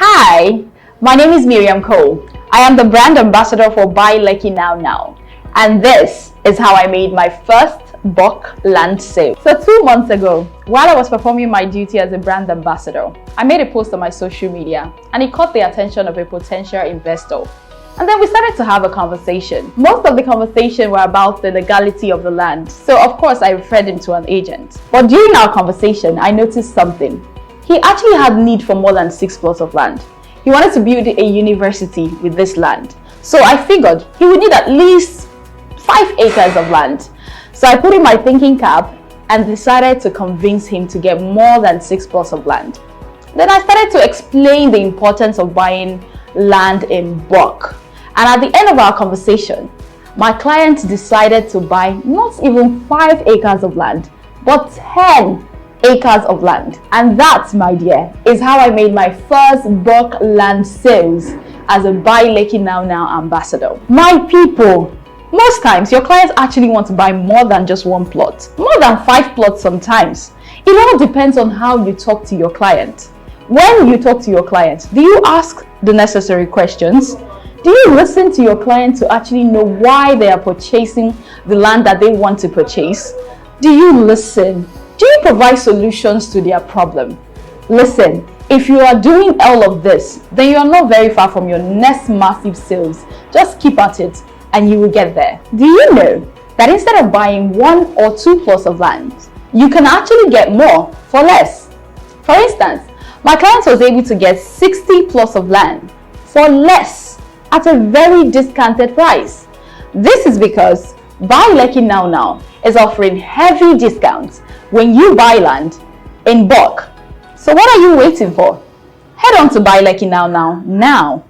Hi, my name is Miriam Cole. I am the brand ambassador for Buy Lucky Now, and this is how I made my first bulk land sale. So 2 months ago, while I was performing my duty as a brand ambassador, I made a post on my social media and it caught the attention of a potential investor. And then we started to have a conversation. Most of the conversation were about the legality of the land. So of course I referred him to an agent. But during our conversation, I noticed something. He actually had need for more than 6 plots of land. He wanted to build a university with this land. So I figured he would need at least 5 acres of land. So I put in my thinking cap and decided to convince him to get more than 6 plots of land. Then I started to explain the importance of buying land in bulk. And at the end of our conversation, my client decided to buy not even 5 acres of land, but 10 acres of land. And that, my dear, is how I made my first bulk land sales as a Buy Lucky Now ambassador. My people, most times your clients actually want to buy more than just 1 plot, more than 5 plots sometimes. It all depends on how you talk to your client. When you talk to your client, do you ask the necessary questions? Do you listen to your client to actually know why they are purchasing the land that they want to purchase? Do you listen? Do you provide solutions to their problem? Listen, if you are doing all of this, then you are not very far from your next massive sales. Just keep at it and you will get there. Do you know that instead of buying 1 or 2 plots of land, you can actually get more for less? For instance, my client was able to get 60 plots of land for less at a very discounted price. This is because Buy Lucky Now is offering heavy discounts when you buy land in bulk. So what are you waiting for? Head on to Buy Lucky Now.